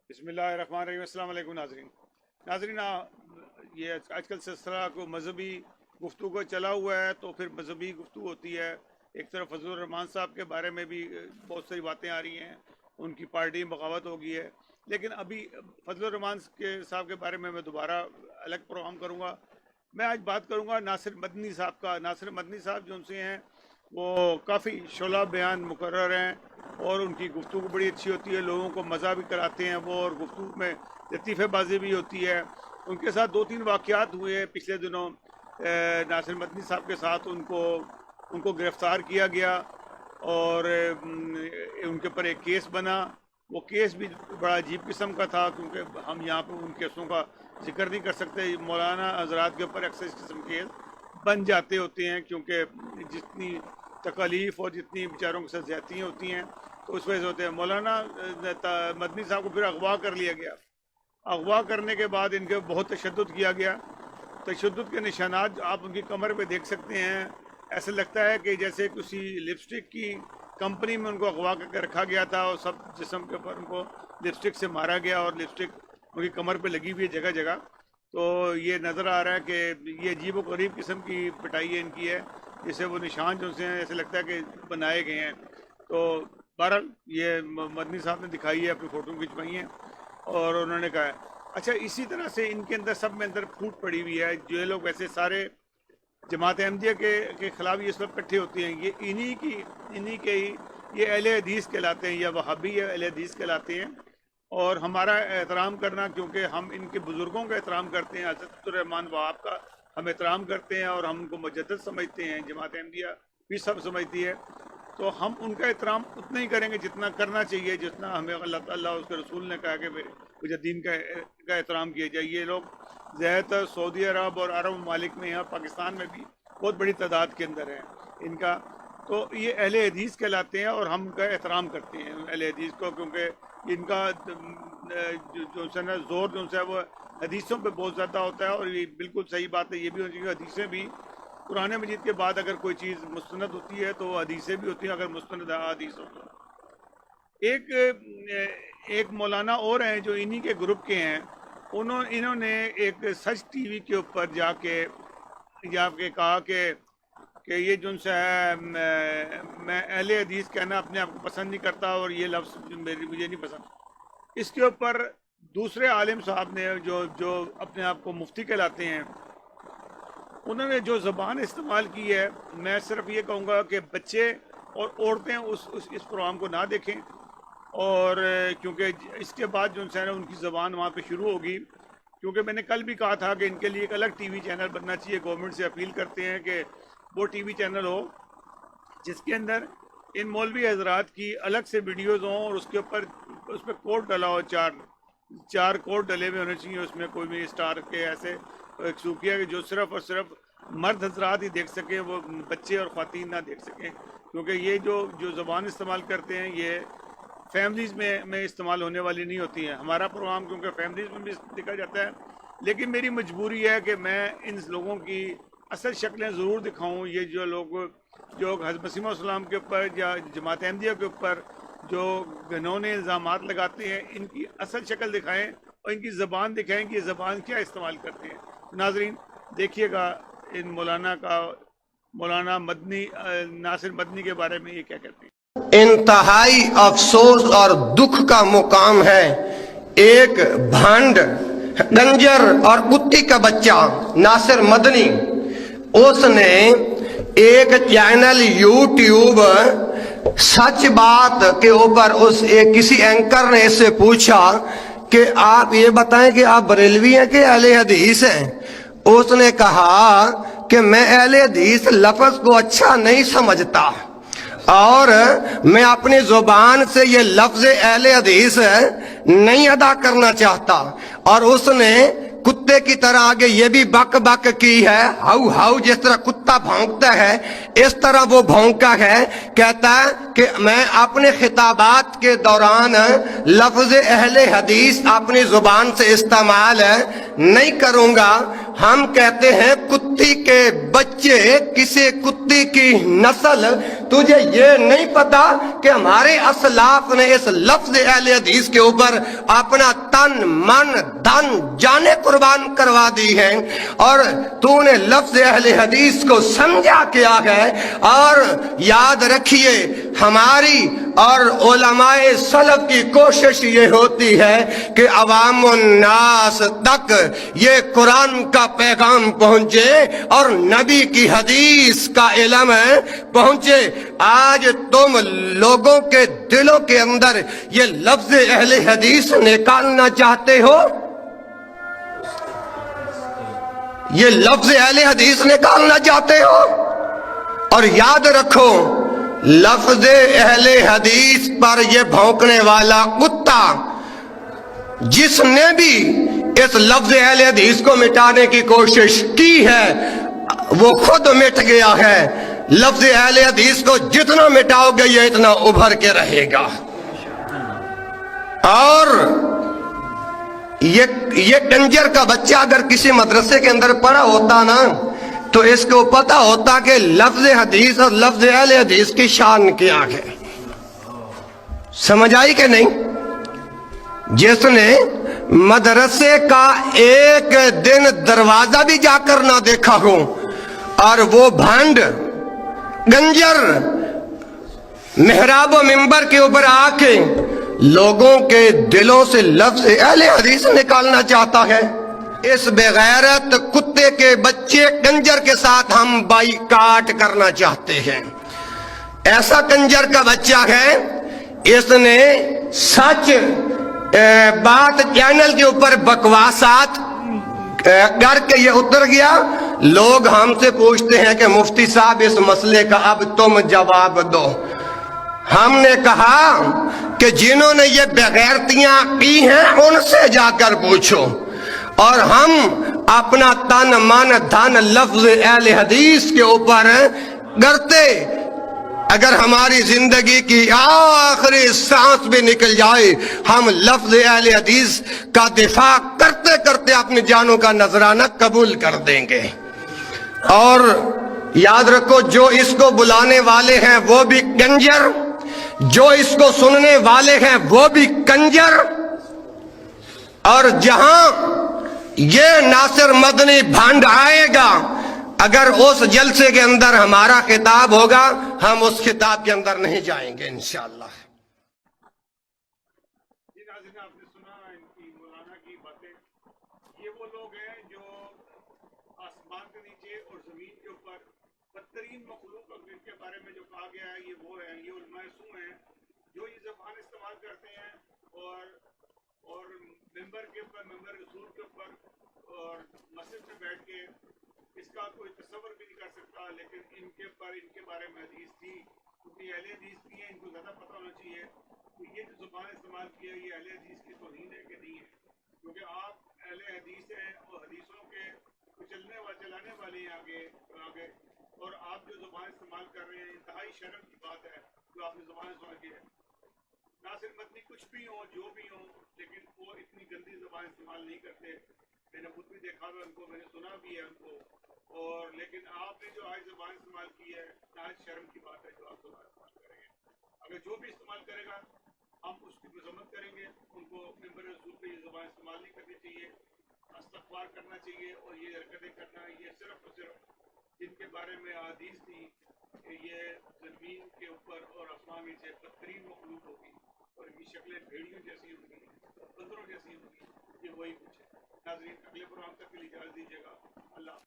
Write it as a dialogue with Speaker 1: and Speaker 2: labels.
Speaker 1: بسم اللہ الرحمن الرحیم۔ السلام علیکم ناظرین، یہ آج کل سلسلہ کو مذہبی گفتگو چلا ہوا ہے، تو پھر مذہبی گفتگو ہوتی ہے۔ ایک طرف فضل الرحمان صاحب کے بارے میں بھی بہت ساری باتیں آ رہی ہیں، ان کی پارٹی بغاوت ہو گئی ہے، لیکن ابھی فضل الرحمان صاحب کے بارے میں دوبارہ الگ پروگرام کروں گا۔ میں آج بات کروں گا ناصر مدنی صاحب کا۔ ناصر مدنی صاحب جو ان سے ہیں وہ کافی شعلہ بیان مقرر ہیں، اور ان کی گفتگو بڑی اچھی ہوتی ہے، لوگوں کو مزہ بھی کراتے ہیں وہ، اور گفتگو میں لطیفہ بازی بھی ہوتی ہے۔ ان کے ساتھ 2-3 واقعات ہوئے ہیں پچھلے دنوں۔ ناصر مدنی صاحب کے ساتھ ان کو گرفتار کیا گیا، اور ان کے اوپر ایک کیس بنا۔ وہ کیس بھی بڑا عجیب قسم کا تھا، کیونکہ ہم یہاں پہ ان کیسوں کا ذکر نہیں کر سکتے۔ مولانا حضرات کے اوپر اکثر اس قسم کے کیس بن جاتے ہوتے ہیں، کیونکہ جتنی تکالیف اور جتنی بیچاروں کے ساتھ زیادتیاں ہوتی ہیں تو اس وجہ سے ہوتے ہیں۔ مولانا مدنی صاحب کو پھر اغوا کر لیا گیا۔ اغوا کرنے کے بعد ان کے بہت تشدد کیا گیا۔ تشدد کے نشانات آپ ان کی کمر پہ دیکھ سکتے ہیں۔ ایسا لگتا ہے کہ جیسے کسی لپسٹک کی کمپنی میں ان کو اغوا کر کے رکھا گیا تھا، اور سب جسم کے اوپر ان کو لپسٹک سے مارا گیا، اور لپسٹک ان کی کمر پہ لگی ہوئی ہے جگہ جگہ۔ تو یہ نظر آ رہا ہے کہ یہ عجیب و غریب قسم کی پٹائی ان کی ہے، جسے وہ نشان جو سے ہیں ایسے لگتا ہے کہ بنائے گئے ہیں۔ تو بہرحال یہ مدنی صاحب نے دکھائی ہے، اپنی فوٹو کھنچوائی ہیں، اور انہوں نے کہا ہے اچھا اسی طرح سے ان کے اندر سب میں اندر پھوٹ پڑی ہوئی ہے۔ جو یہ لوگ ویسے سارے جماعت احمدیہ کے خلاف یہ سب اکٹھے ہوتے ہیں، یہ انہی کے ہی یہ اہل حدیث کہلاتے ہیں، یا وہابی اہل حدیث کہلاتے ہیں۔ اور ہمارا احترام کرنا، کیونکہ ہم ان کے بزرگوں کا احترام کرتے ہیں، حضرت الرحمان وہاب کا ہم احترام کرتے ہیں، اور ہم ان کو مجدد سمجھتے ہیں، جماعت احمدیہ بھی سب سمجھتی ہے، تو ہم ان کا احترام اتنا ہی کریں گے جتنا کرنا چاہیے، جتنا ہمیں اللہ تعالیٰ اس کے رسول نے کہا کہ مجددین کا احترام کیا جائے۔ یہ لوگ زیادہ تر سعودی عرب اور عرب ممالک میں، یہاں پاکستان میں بھی بہت بڑی تعداد کے اندر ہے ان کا، تو یہ اہل حدیث کہلاتے ہیں، اور ہم ان کا احترام کرتے ہیں اہل حدیث کو، کیونکہ ان کا جو ہے زور جو ہے وہ حدیثوں پہ بہت زیادہ ہوتا ہے، اور یہ بالکل صحیح بات ہے۔ یہ بھی ہونی چاہیے حدیثیں بھی، قرآن مجید کے بعد اگر کوئی چیز مستند ہوتی ہے تو حدیثیں بھی ہوتی ہیں، اگر مستند حدیث ہو تو۔ ایک مولانا اور ہیں جو انہی کے گروپ کے ہیں، انہوں نے ایک سچ ٹی وی کے اوپر جا کے کہا کہ یہ جو ہے میں اہل حدیث کہنا اپنے آپ کو پسند نہیں کرتا، اور یہ لفظ مجھے نہیں پسند۔ اس کے اوپر دوسرے عالم صاحب نے جو اپنے آپ کو مفتی کہلاتے ہیں، انہوں نے جو زبان استعمال کی ہے، میں صرف یہ کہوں گا کہ بچے اور عورتیں اس پروگرام کو نہ دیکھیں، اور کیونکہ اس کے بعد جو ہے ان کی زبان وہاں پہ شروع ہوگی۔ کیونکہ میں نے کل بھی کہا تھا کہ ان کے لیے ایک الگ ٹی وی چینل بننا چاہیے، گورنمنٹ سے اپیل کرتے ہیں کہ وہ ٹی وی چینل ہو جس کے اندر ان مولوی حضرات کی الگ سے ویڈیوز ہوں، اور اس پہ کوڈ ڈلا ہو، چار کوڈ ڈلے ہوئے ہونے چاہیے اس میں، کوئی بھی اسٹار کے ایسے ایک صوفیہ کہ جو صرف اور صرف مرد حضرات ہی دیکھ سکیں، وہ بچے اور خواتین نہ دیکھ سکیں، کیونکہ یہ جو زبان استعمال کرتے ہیں یہ فیملیز میں استعمال ہونے والی نہیں ہوتی ہیں۔ ہمارا پروگرام کیونکہ فیملیز میں بھی دیکھا جاتا ہے، لیکن میری مجبوری ہے کہ میں ان لوگوں کی اصل شکلیں ضرور دکھاؤں۔ یہ جو لوگ حضرت مسیح علیہ السلام کے اوپر یا جماعت احمدیہ کے اوپر جو گھنونے الزامات لگاتے ہیں، ان کی اصل شکل دکھائیں، اور ان کی زبان دکھائیں کہ یہ زبان کیا استعمال کرتے ہیں۔ ناظرین دیکھیے گا ان مولانا مدنی ناصر مدنی کے بارے میں یہ کیا کہتے ہیں۔
Speaker 2: انتہائی افسوس اور دکھ کا مقام ہے، ایک بھانڈ ڈنجر اور کتی کا بچہ ناصر مدنی، اس نے ایک چینل یوٹیوب سچ بات کے اوپر کسی اینکر نے اس سے پوچھا کہ آپ یہ بتائیں کہ آپ بریلوی ہیں کہ اہل حدیث ہیں؟ اس نے کہا کہ میں اہل حدیث لفظ کو اچھا نہیں سمجھتا، اور میں اپنی زبان سے یہ لفظ اہل حدیث نہیں ادا کرنا چاہتا۔ اور اس نے کتے کی طرح آگے یہ بھی بک بک کی ہے، ہاؤ ہاؤ، جس طرح کتا بھونکتا ہے اس طرح وہ بھونکا ہے۔ کہتا ہے کہ میں اپنے خطابات کے دوران لفظ اہل حدیث اپنی زبان سے استعمال نہیں کروں گا۔ ہم کہتے ہیں کتی کے بچے، کسی کتی کی نسل تجھے یہ نہیں پتا کہ ہمارے اسلاف نے اس لفظ اہل حدیث کے اوپر اپنا تن من دھن جانیں قربان کروا دی ہیں، اور تو نے لفظ اہل حدیث کو سمجھا کیا ہے۔ اور یاد رکھیے ہماری اور علماء سلف کی کوشش یہ ہوتی ہے کہ عوام الناس تک یہ قرآن کا پیغام پہنچے اور نبی کی حدیث کا علم پہنچے۔ آج تم لوگوں کے دلوں کے اندر یہ لفظ اہل حدیث نکالنا چاہتے ہو، یہ لفظ اہل حدیث نکالنا چاہتے ہو، اور یاد رکھو لفظ اہل حدیث پر یہ بھونکنے والا کتا جس نے بھی اس لفظ اہل حدیث کو مٹانے کی کوشش کی ہے وہ خود مٹ گیا ہے۔ لفظ اہل حدیث کو جتنا مٹاؤ گے یہ اتنا ابھر کے رہے گا۔ اور یہ کنجر کا بچہ اگر کسی مدرسے کے اندر پڑھا ہوتا نا تو اس کو پتا ہوتا کہ لفظ حدیث اور لفظ اہل حدیث کی شان کیا ہے۔ سمجھ آئی کہ نہیں؟ جس نے مدرسے کا ایک دن دروازہ بھی جا کر نہ دیکھا ہو اور وہ بھانڈ گنجر محراب و منبر کے اوپر آ کے لوگوں کے دلوں سے لفظ اہل حدیث نکالنا چاہتا ہے، اس بغیرت کتے کے بچے کنجر کے ساتھ ہم بائیکاٹ کرنا چاہتے ہیں۔ ایسا کنجر کا بچہ ہے، اس نے سچ بات چینل کے اوپر بکواسات کر کے یہ اتر گیا۔ لوگ ہم سے پوچھتے ہیں کہ مفتی صاحب اس مسئلے کا اب تم جواب دو۔ ہم نے کہا کہ جنہوں نے یہ بغیرتیاں کی ہیں ان سے جا کر پوچھو، اور ہم اپنا تن من دھن لفظ اہل حدیث کے اوپر کرتے اگر ہماری زندگی کی آخری سانس بھی نکل جائے ہم لفظ اہل حدیث کا دفاع کرتے کرتے اپنی جانوں کا نذرانہ قبول کر دیں گے۔ اور یاد رکھو جو اس کو بلانے والے ہیں وہ بھی کنجر، جو اس کو سننے والے ہیں وہ بھی کنجر، اور جہاں یہ ناصر مدنی بھانڈ آئے گا اگر اس جلسے کے اندر ہمارا خطاب ہوگا ہم اس خطاب کے اندر نہیں جائیں گے انشاءاللہ۔
Speaker 1: جی ناظرین، آپ نے سنا ان کی مولانا کی باتیں۔ یہ وہ لوگ ہیں جو آسمان کے نیچے اور زمین کے اوپر بدترین مخلوق کے بارے میں جو کہا گیا ہے یہ وہ ہیں، یہ علماء سو ہیں جو یہ زبان استعمال کرتے ہیں اور ممبر کے اوپر، ممبر رسول کے اوپر اور مسجد میں بیٹھ کے اس کا کوئی تصور بھی نہیں کر سکتا، لیکن ان کے بارے میں حدیث تھی، کیونکہ اہل حدیث کی ہے، ان کو زیادہ پتہ ہونا چاہیے کہ یہ جو زبان استعمال کی ہے یہ اہل حدیث کی توہین ہے کہ نہیں ہے، کیونکہ آپ اہل حدیث ہیں اور حدیثوں کے چلانے والے ہیں آگے، اور آپ جو زبان استعمال کر رہے ہیں انتہائی شرم کی بات ہے جو آپ نے زبان استعمال کی ہے۔ ناصر مدنی کچھ بھی ہوں جو بھی ہوں لیکن وہ اتنی گندی زبان استعمال نہیں کرتے، میں نے خود بھی دیکھا ہے ان کو، میں نے سنا بھی ہے ان کو، اور لیکن آپ نے جو آج زبان استعمال کی ہے نہایت شرم کی بات ہے جو آپ زبان استعمال کریں گے۔ اگر جو بھی استعمال کرے گا ہم اس کی مذمت کریں گے، ان کو ممبر رسول پہ یہ زبان استعمال نہیں کرنی چاہیے، استغفار کرنا چاہیے، اور یہ حرکتیں کرنا یہ صرف اور صرف جن کے بارے میں حدیث تھی کہ یہ زمین کے اوپر اور آسمان میں سے بدترین مخلوق ہوگی اور ان کی شکلیں بھیڑیوں جیسی ہوں گی اور بندروں جیسی ہوں گی، یہ وہی کچھ ہے۔ ناظرین اگلے پروگرام تک کے لیے اجازت دیجیے گا، اللہ